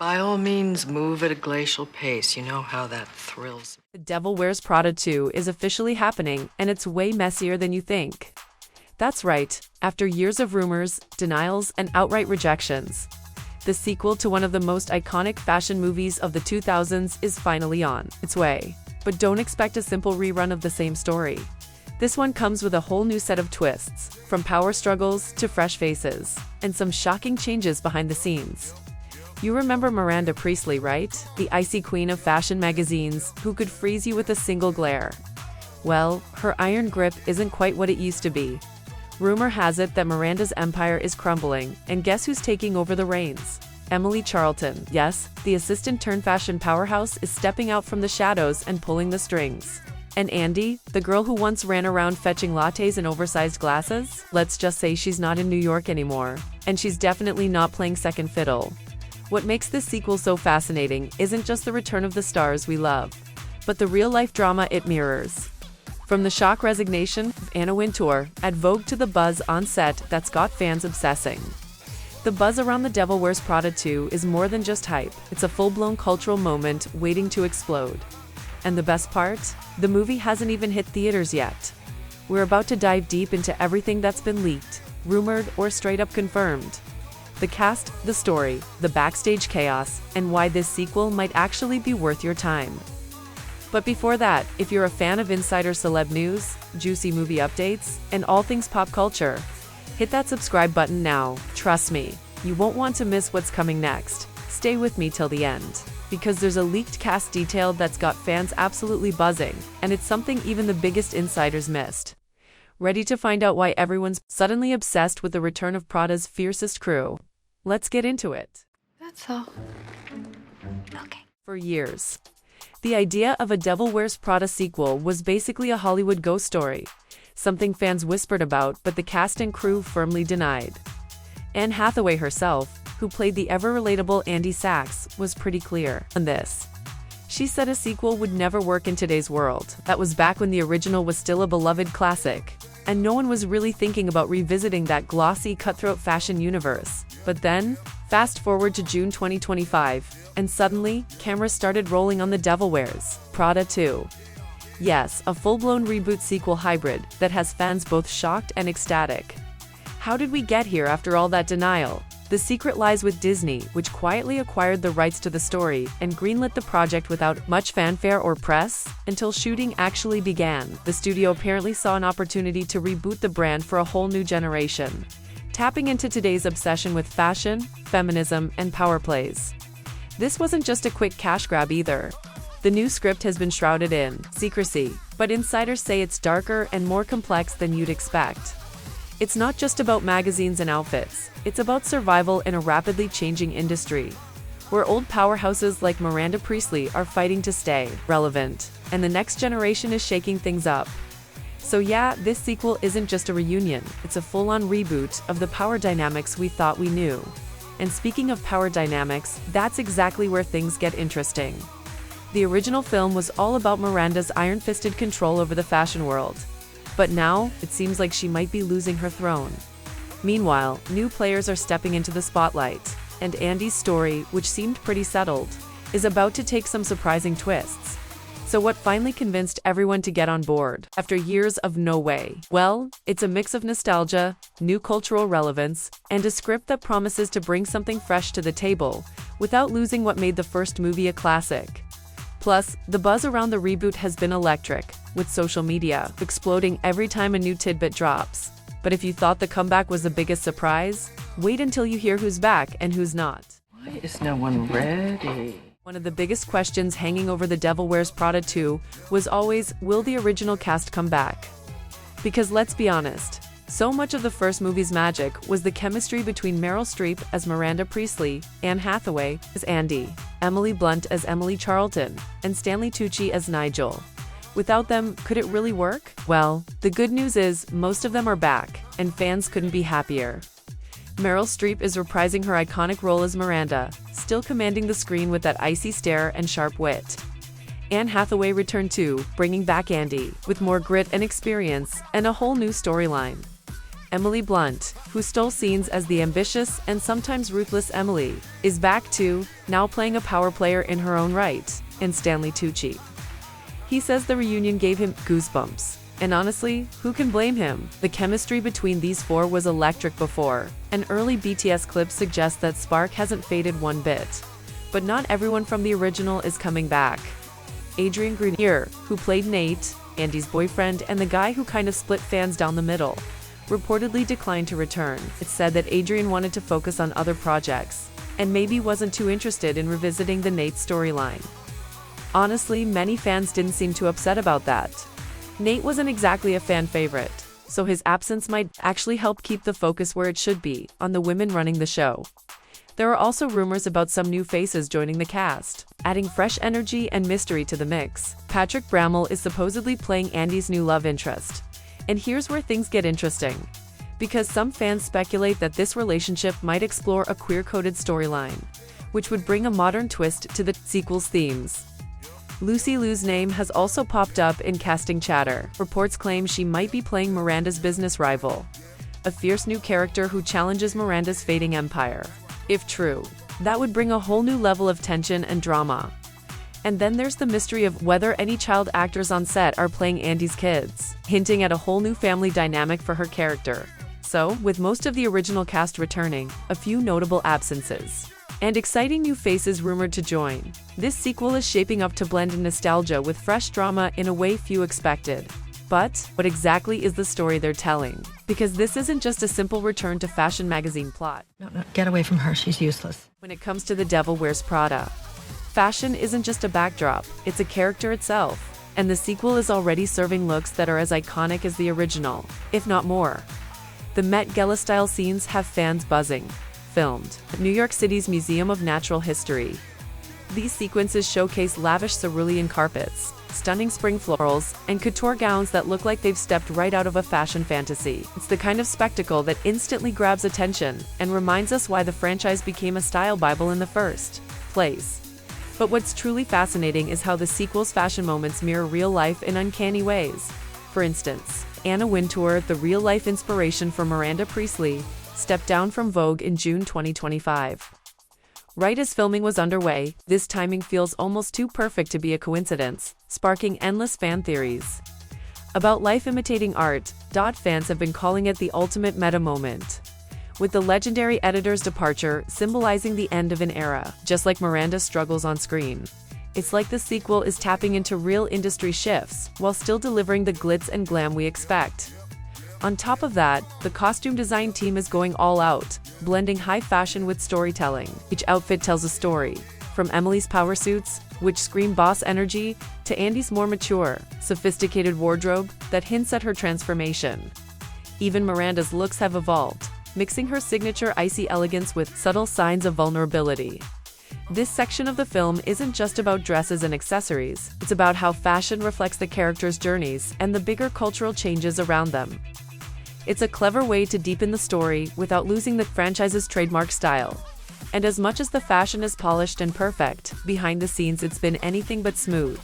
By all means, move at a glacial pace. You know how that thrills me. The Devil Wears Prada 2 is officially happening, and it's way messier than you think. That's right, after years of rumors, denials, and outright rejections, the sequel to one of the most iconic fashion movies of the 2000s is finally on its way. But don't expect a simple rerun of the same story. This one comes with a whole new set of twists, from power struggles to fresh faces, and some shocking changes behind the scenes. You remember Miranda Priestly, right? The icy queen of fashion magazines who could freeze you with a single glare. Well, her iron grip isn't quite what it used to be. Rumor has it that Miranda's empire is crumbling, and guess who's taking over the reins? Emily Charlton. Yes, the assistant-turned-fashion powerhouse is stepping out from the shadows and pulling the strings. And Andy, the girl who once ran around fetching lattes in oversized glasses? Let's just say she's not in New York anymore. And she's definitely not playing second fiddle. What makes this sequel so fascinating isn't just the return of the stars we love, but the real-life drama it mirrors. From the shock resignation of Anna Wintour at Vogue to the buzz on set that's got fans obsessing. The buzz around The Devil Wears Prada 2 is more than just hype. It's a full-blown cultural moment waiting to explode. And the best part? The movie hasn't even hit theaters yet. We're about to dive deep into everything that's been leaked, rumored, or straight-up confirmed. The cast, the story, the backstage chaos, and why this sequel might actually be worth your time. But before that, if you're a fan of insider celeb news, juicy movie updates, and all things pop culture, hit that subscribe button now. Trust me, you won't want to miss what's coming next. Stay with me till the end, because there's a leaked cast detail that's got fans absolutely buzzing, and it's something even the biggest insiders missed. Ready to find out why everyone's suddenly obsessed with the return of Prada's fiercest crew? Let's get into it. That's all. Okay. For years, the idea of a Devil Wears Prada sequel was basically a Hollywood ghost story, something fans whispered about but the cast and crew firmly denied. Anne Hathaway herself, who played the ever-relatable Andy Sachs, was pretty clear on this. She said a sequel would never work in today's world. That was back when the original was still a beloved classic, and no one was really thinking about revisiting that glossy, cutthroat fashion universe. But then, fast forward to June 2025, and suddenly, cameras started rolling on The Devil Wears Prada 2. Yes, a full-blown reboot sequel hybrid that has fans both shocked and ecstatic. How did we get here after all that denial? The secret lies with Disney, which quietly acquired the rights to the story and greenlit the project without much fanfare or press until shooting actually began. The studio apparently saw an opportunity to reboot the brand for a whole new generation, tapping into today's obsession with fashion, feminism, and power plays. This wasn't just a quick cash grab either. The new script has been shrouded in secrecy, but insiders say it's darker and more complex than you'd expect. It's not just about magazines and outfits, it's about survival in a rapidly changing industry, where old powerhouses like Miranda Priestly are fighting to stay relevant, and the next generation is shaking things up. So yeah, this sequel isn't just a reunion, it's a full-on reboot of the power dynamics we thought we knew. And speaking of power dynamics, that's exactly where things get interesting. The original film was all about Miranda's iron-fisted control over the fashion world. But now, it seems like she might be losing her throne. Meanwhile, new players are stepping into the spotlight, and Andy's story, which seemed pretty settled, is about to take some surprising twists. So what finally convinced everyone to get on board, after years of no way? Well, it's a mix of nostalgia, new cultural relevance, and a script that promises to bring something fresh to the table, without losing what made the first movie a classic. Plus, the buzz around the reboot has been electric, with social media exploding every time a new tidbit drops. But if you thought the comeback was the biggest surprise, wait until you hear who's back and who's not. Why is no one ready? One of the biggest questions hanging over The Devil Wears Prada 2 was always, will the original cast come back? Because let's be honest, so much of the first movie's magic was the chemistry between Meryl Streep as Miranda Priestly, Anne Hathaway as Andy, Emily Blunt as Emily Charlton, and Stanley Tucci as Nigel. Without them, could it really work? Well, the good news is most of them are back, and fans couldn't be happier. Meryl Streep is reprising her iconic role as Miranda, still commanding the screen with that icy stare and sharp wit. Anne Hathaway returned too, bringing back Andy, with more grit and experience, and a whole new storyline. Emily Blunt, who stole scenes as the ambitious and sometimes ruthless Emily, is back too, now playing a power player in her own right, and Stanley Tucci. He says the reunion gave him goosebumps. And honestly, who can blame him? The chemistry between these four was electric before. An early BTS clip suggests that spark hasn't faded one bit. But not everyone from the original is coming back. Adrian Grenier, who played Nate, Andy's boyfriend and the guy who kind of split fans down the middle, reportedly declined to return. It's said that Adrian wanted to focus on other projects, and maybe wasn't too interested in revisiting the Nate storyline. Honestly, many fans didn't seem too upset about that. Nate wasn't exactly a fan favorite, so his absence might actually help keep the focus where it should be, on the women running the show. There are also rumors about some new faces joining the cast, adding fresh energy and mystery to the mix. Patrick Brammall is supposedly playing Andy's new love interest. And here's where things get interesting, because some fans speculate that this relationship might explore a queer-coded storyline, which would bring a modern twist to the sequel's themes. Lucy Liu's name has also popped up in casting chatter. Reports claim she might be playing Miranda's business rival, a fierce new character who challenges Miranda's fading empire. If true, that would bring a whole new level of tension and drama. And then there's the mystery of whether any child actors on set are playing Andy's kids, hinting at a whole new family dynamic for her character. So, with most of the original cast returning, a few notable absences, and exciting new faces rumored to join, this sequel is shaping up to blend in nostalgia with fresh drama in a way few expected. But, what exactly is the story they're telling? Because this isn't just a simple return to fashion magazine plot. No, get away from her. She's useless. When it comes to The Devil Wears Prada, fashion isn't just a backdrop, it's a character itself. And the sequel is already serving looks that are as iconic as the original, if not more. The Met Gala-style scenes have fans buzzing. Filmed at New York City's Museum of Natural History. These sequences showcase lavish cerulean carpets, stunning spring florals, and couture gowns that look like they've stepped right out of a fashion fantasy. It's the kind of spectacle that instantly grabs attention and reminds us why the franchise became a style Bible in the first place. But what's truly fascinating is how the sequel's fashion moments mirror real life in uncanny ways. For instance, Anna Wintour, the real-life inspiration for Miranda Priestly, stepped down from Vogue in June 2025. Right as filming was underway, this timing feels almost too perfect to be a coincidence, sparking endless fan theories. About life imitating art, fans have been calling it the ultimate meta moment, with the legendary editor's departure symbolizing the end of an era. Just like Miranda's struggles on screen, it's like the sequel is tapping into real industry shifts, while still delivering the glitz and glam we expect. On top of that, the costume design team is going all out, blending high fashion with storytelling. Each outfit tells a story, from Emily's power suits, which scream boss energy, to Andy's more mature, sophisticated wardrobe that hints at her transformation. Even Miranda's looks have evolved, mixing her signature icy elegance with subtle signs of vulnerability. This section of the film isn't just about dresses and accessories, it's about how fashion reflects the characters' journeys and the bigger cultural changes around them. It's a clever way to deepen the story without losing the franchise's trademark style. And as much as the fashion is polished and perfect, behind the scenes it's been anything but smooth.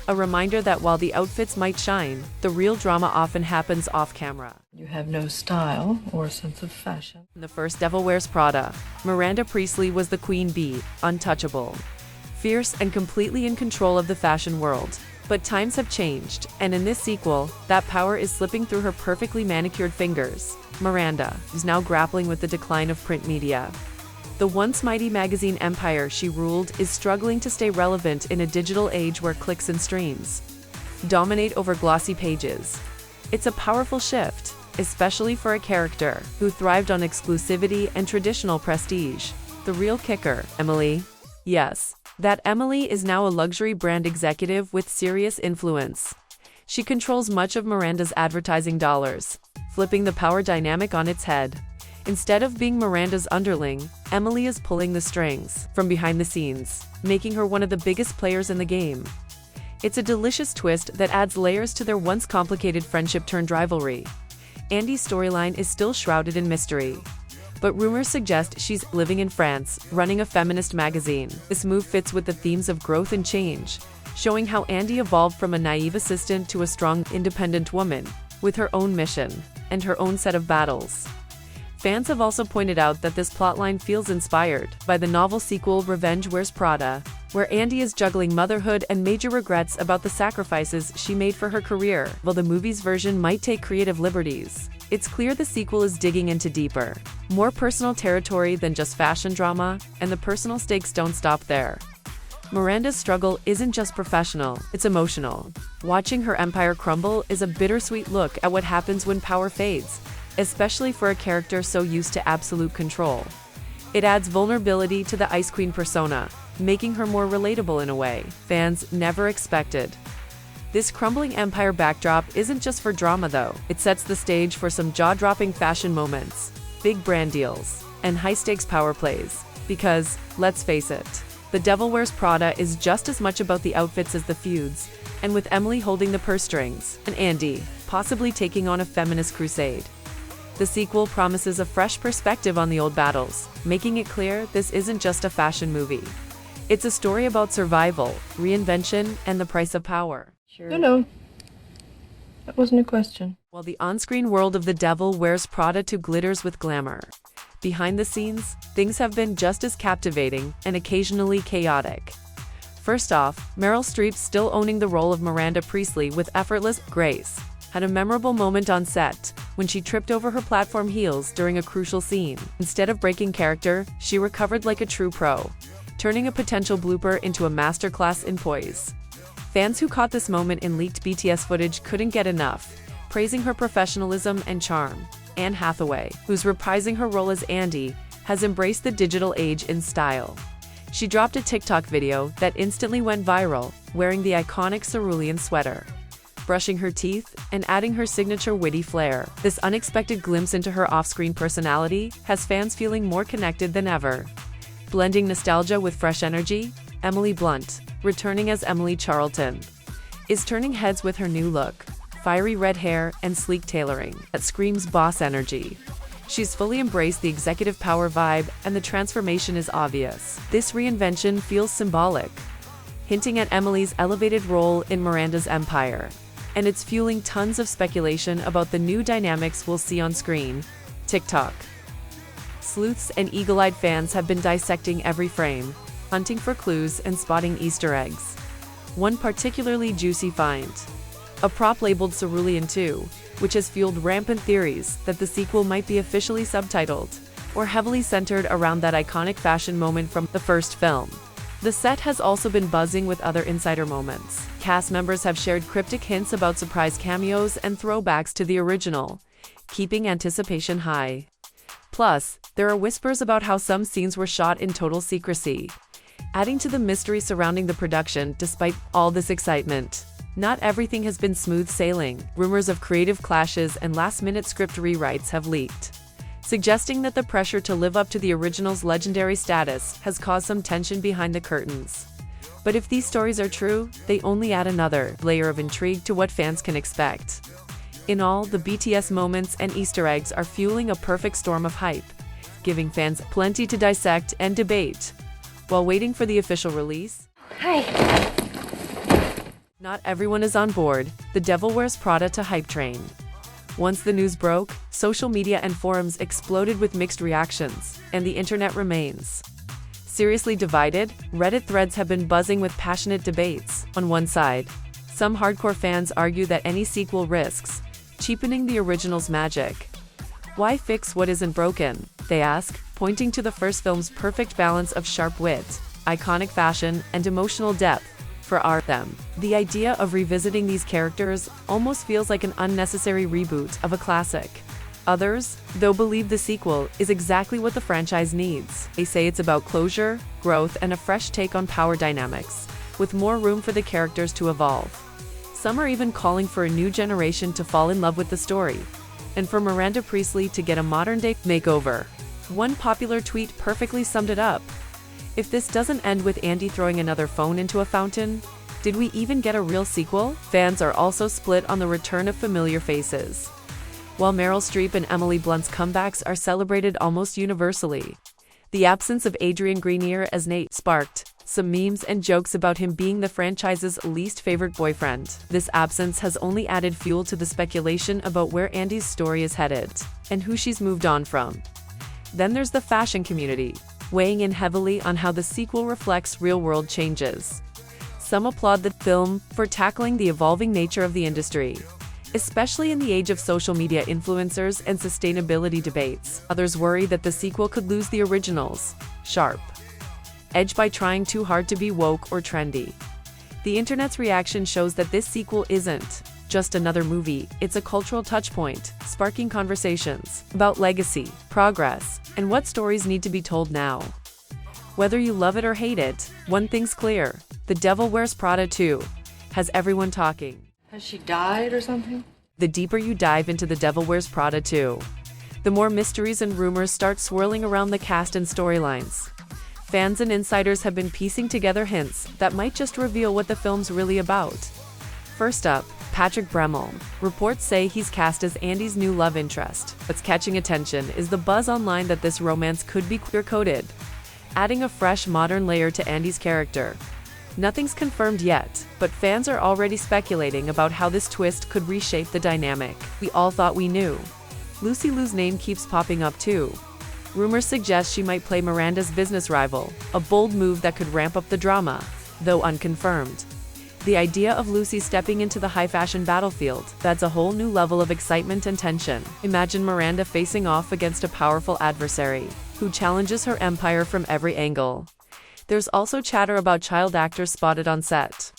A reminder that while the outfits might shine, the real drama often happens off-camera. You have no style or sense of fashion. In the first Devil Wears Prada, Miranda Priestly was the queen bee, untouchable, fierce and completely in control of the fashion world. But times have changed, and in this sequel, that power is slipping through her perfectly manicured fingers. Miranda is now grappling with the decline of print media. The once mighty magazine empire she ruled is struggling to stay relevant in a digital age where clicks and streams dominate over glossy pages. It's a powerful shift, especially for a character who thrived on exclusivity and traditional prestige. The real kicker, Emily. Yes, that Emily is now a luxury brand executive with serious influence. She controls much of Miranda's advertising dollars, flipping the power dynamic on its head. Instead of being Miranda's underling, Emily is pulling the strings from behind the scenes, making her one of the biggest players in the game. It's a delicious twist that adds layers to their once complicated friendship-turned-rivalry. Andy's storyline is still shrouded in mystery, but rumors suggest she's living in France, running a feminist magazine. This move fits with the themes of growth and change, showing how Andy evolved from a naive assistant to a strong, independent woman. with her own mission and her own set of battles. Fans have also pointed out that this plotline feels inspired by the novel sequel Devil Wears Prada, where Andy is juggling motherhood and major regrets about the sacrifices she made for her career. While the movie's version might take creative liberties, it's clear the sequel is digging into deeper, more personal territory than just fashion drama, and the personal stakes don't stop there. Miranda's struggle isn't just professional, it's emotional. Watching her empire crumble is a bittersweet look at what happens when power fades, especially for a character so used to absolute control. It adds vulnerability to the Ice Queen persona, making her more relatable in a way fans never expected. This crumbling empire backdrop isn't just for drama though. It sets the stage for some jaw-dropping fashion moments, big brand deals, and high-stakes power plays. Because, let's face it, The Devil Wears Prada is just as much about the outfits as the feuds, and with Emily holding the purse strings, and Andy possibly taking on a feminist crusade. The sequel promises a fresh perspective on the old battles, making it clear this isn't just a fashion movie. It's a story about survival, reinvention, and the price of power. No. That wasn't a question. While the on-screen world of The Devil Wears Prada glitters with glamour, behind the scenes, things have been just as captivating and occasionally chaotic. First off, Meryl Streep, still owning the role of Miranda Priestly with effortless grace, had a memorable moment on set when she tripped over her platform heels during a crucial scene. Instead of breaking character, she recovered like a true pro, turning a potential blooper into a masterclass in poise. Fans who caught this moment in leaked BTS footage couldn't get enough, praising her professionalism and charm. Anne Hathaway, who's reprising her role as Andy, has embraced the digital age in style. She dropped a TikTok video that instantly went viral, wearing the iconic Cerulean sweater, brushing her teeth, and adding her signature witty flair. This unexpected glimpse into her off-screen personality has fans feeling more connected than ever. Blending nostalgia with fresh energy, Emily Blunt, returning as Emily Charlton, is turning heads with her new look, fiery red hair and sleek tailoring that screams boss energy. She's fully embraced the executive power vibe, and the transformation is obvious. This reinvention feels symbolic, hinting at Emily's elevated role in Miranda's empire. And it's fueling tons of speculation about the new dynamics we'll see on screen. TikTok. Sleuths and eagle-eyed fans have been dissecting every frame, hunting for clues and spotting Easter eggs. One particularly juicy find: a prop labeled Cerulean 2, which has fueled rampant theories that the sequel might be officially subtitled, or heavily centered around that iconic fashion moment from the first film. The set has also been buzzing with other insider moments. Cast members have shared cryptic hints about surprise cameos and throwbacks to the original, keeping anticipation high. Plus, there are whispers about how some scenes were shot in total secrecy, adding to the mystery surrounding the production. Despite all this excitement, not everything has been smooth sailing. Rumors of creative clashes and last-minute script rewrites have leaked, suggesting that the pressure to live up to the original's legendary status has caused some tension behind the curtains. But if these stories are true, they only add another layer of intrigue to what fans can expect. In all, the BTS moments and Easter eggs are fueling a perfect storm of hype, giving fans plenty to dissect and debate. While waiting for the official release, Hi. not everyone is on board the Devil Wears Prada hype train. Once the news broke, social media and forums exploded with mixed reactions, and the internet remains seriously divided. Reddit threads have been buzzing with passionate debates. On one side, some hardcore fans argue that any sequel risks cheapening the original's magic. Why fix what isn't broken, they ask, pointing to the first film's perfect balance of sharp wit, iconic fashion, and emotional depth. For them, the idea of revisiting these characters almost feels like an unnecessary reboot of a classic. Others, though, believe the sequel is exactly what the franchise needs. They say it's about closure, growth, and a fresh take on power dynamics, with more room for the characters to evolve. Some are even calling for a new generation to fall in love with the story, and for Miranda Priestly to get a modern-day makeover. One popular tweet perfectly summed it up: "If this doesn't end with Andy throwing another phone into a fountain, did we even get a real sequel?" Fans are also split on the return of familiar faces. While Meryl Streep and Emily Blunt's comebacks are celebrated almost universally, the absence of Adrian Grenier as Nate sparked some memes and jokes about him being the franchise's least favorite boyfriend. This absence has only added fuel to the speculation about where Andy's story is headed and who she's moved on from. Then there's the fashion community, weighing in heavily on how the sequel reflects real-world changes. Some applaud the film for tackling the evolving nature of the industry, especially in the age of social media influencers and sustainability debates. Others worry that the sequel could lose the original's sharp edge by trying too hard to be woke or trendy. The internet's reaction shows that this sequel isn't just another movie, it's a cultural touchpoint, sparking conversations about legacy, progress, and what stories need to be told now. Whether you love it or hate it, one thing's clear: The Devil Wears Prada 2 has everyone talking. Has she died or something? The deeper you dive into The Devil Wears Prada 2, the more mysteries and rumors start swirling around the cast and storylines. Fans and insiders have been piecing together hints that might just reveal what the film's really about. First up, Patrick Bremel. Reports say he's cast as Andy's new love interest. What's catching attention is the buzz online that this romance could be queer-coded, adding a fresh, modern layer to Andy's character. Nothing's confirmed yet, but fans are already speculating about how this twist could reshape the dynamic we all thought we knew. Lucy Liu's name keeps popping up too. Rumors suggest she might play Miranda's business rival, a bold move that could ramp up the drama, though unconfirmed. The idea of Lucy stepping into the high-fashion battlefield adds a whole new level of excitement and tension. Imagine Miranda facing off against a powerful adversary who challenges her empire from every angle. There's also chatter about child actors spotted on set.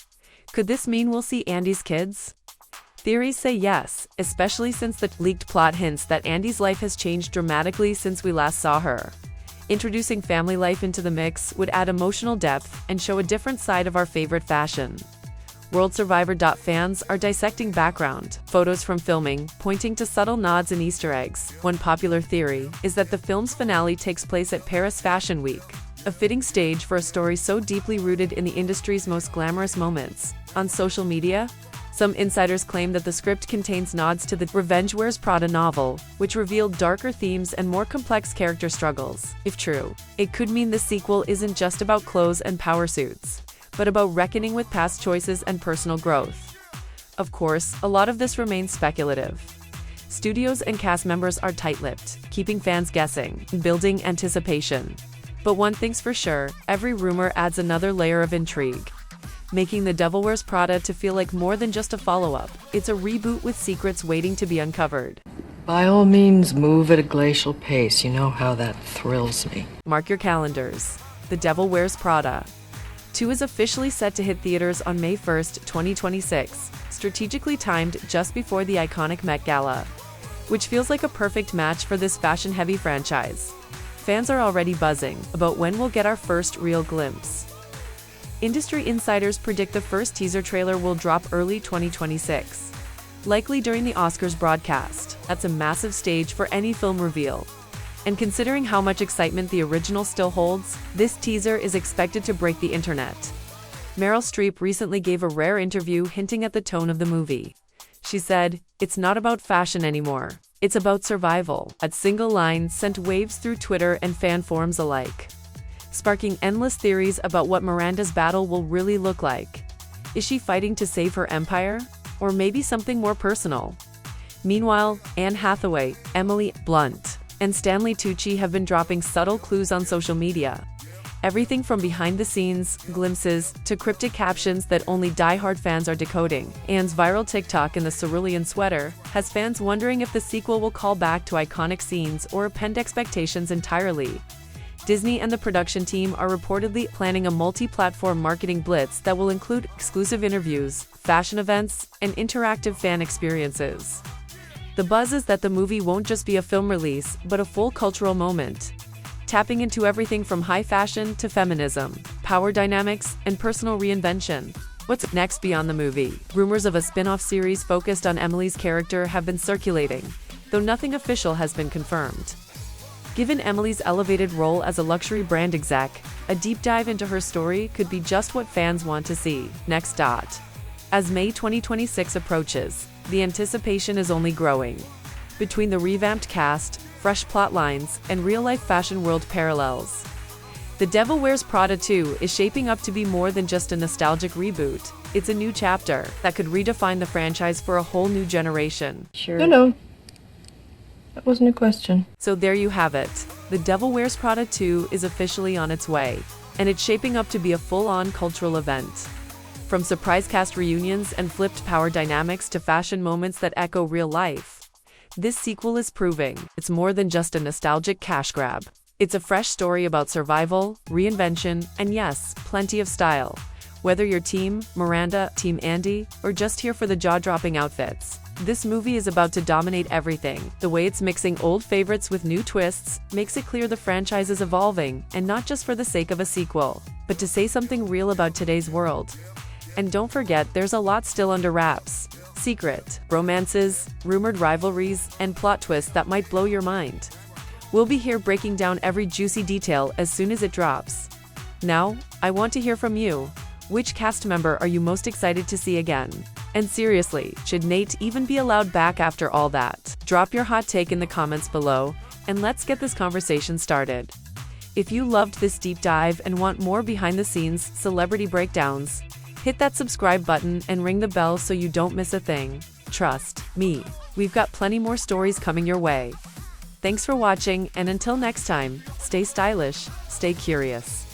Could this mean we'll see Andy's kids? Theories say yes, especially since the leaked plot hints that Andy's life has changed dramatically since we last saw her. Introducing family life into the mix would add emotional depth and show a different side of our favorite fashion. World Survivor. Fans are dissecting background photos from filming, pointing to subtle nods and Easter eggs. One popular theory is that the film's finale takes place at Paris Fashion Week, a fitting stage for a story so deeply rooted in the industry's most glamorous moments. On social media, some insiders claim that the script contains nods to the Devil Wears Prada novel, which revealed darker themes and more complex character struggles. If true, it could mean the sequel isn't just about clothes and power suits, but about reckoning with past choices and personal growth. Of course, a lot of this remains speculative. Studios and cast members are tight-lipped, keeping fans guessing, building anticipation. But one thing's for sure, every rumor adds another layer of intrigue, making The Devil Wears Prada to feel like more than just a follow-up. It's a reboot with secrets waiting to be uncovered. By all means, move at a glacial pace. You know how that thrills me. Mark your calendars. The Devil Wears Prada 2 is officially set to hit theaters on May 1st, 2026, strategically timed just before the iconic Met Gala, which feels like a perfect match for this fashion-heavy franchise. Fans are already buzzing about when we'll get our first real glimpse. Industry insiders predict the first teaser trailer will drop early 2026, likely during the Oscars broadcast. That's a massive stage for any film reveal. And considering how much excitement the original still holds, this teaser is expected to break the internet. Meryl Streep recently gave a rare interview hinting at the tone of the movie. She said, "It's not about fashion anymore. It's about survival." That single line sent waves through Twitter and fan forums alike, sparking endless theories about what Miranda's battle will really look like. Is she fighting to save her empire? Or maybe something more personal? Meanwhile, Anne Hathaway, Emily, Blunt, and Stanley Tucci have been dropping subtle clues on social media. Everything from behind-the-scenes glimpses to cryptic captions that only die-hard fans are decoding. Anne's viral TikTok in the Cerulean sweater has fans wondering if the sequel will call back to iconic scenes or upend expectations entirely. Disney and the production team are reportedly planning a multi-platform marketing blitz that will include exclusive interviews, fashion events, and interactive fan experiences. The buzz is that the movie won't just be a film release, but a full cultural moment, tapping into everything from high fashion to feminism, power dynamics, and personal reinvention. What's next beyond the movie? Rumors of a spin-off series focused on Emily's character have been circulating, though nothing official has been confirmed. Given Emily's elevated role as a luxury brand exec, a deep dive into her story could be just what fans want to see. Next. As May 2026 approaches, the anticipation is only growing. Between the revamped cast, fresh plot lines, and real-life fashion world parallels, The Devil Wears Prada 2 is shaping up to be more than just a nostalgic reboot. It's a new chapter that could redefine the franchise for a whole new generation. Sure. No. That wasn't a question. So there you have it. The Devil Wears Prada 2 is officially on its way, and it's shaping up to be a full-on cultural event. From surprise cast reunions and flipped power dynamics to fashion moments that echo real life, this sequel is proving it's more than just a nostalgic cash grab. It's a fresh story about survival, reinvention, and yes, plenty of style. Whether you're Team Miranda, Team Andy, or just here for the jaw-dropping outfits, this movie is about to dominate everything. The way it's mixing old favorites with new twists makes it clear the franchise is evolving, and not just for the sake of a sequel, but to say something real about today's world. And don't forget, there's a lot still under wraps. Secret romances, rumored rivalries, and plot twists that might blow your mind. We'll be here breaking down every juicy detail as soon as it drops. Now, I want to hear from you. Which cast member are you most excited to see again? And seriously, should Nate even be allowed back after all that? Drop your hot take in the comments below, and let's get this conversation started. If you loved this deep dive and want more behind-the-scenes celebrity breakdowns, hit that subscribe button and ring the bell so you don't miss a thing. Trust me, we've got plenty more stories coming your way. Thanks for watching, and until next time, stay stylish, stay curious.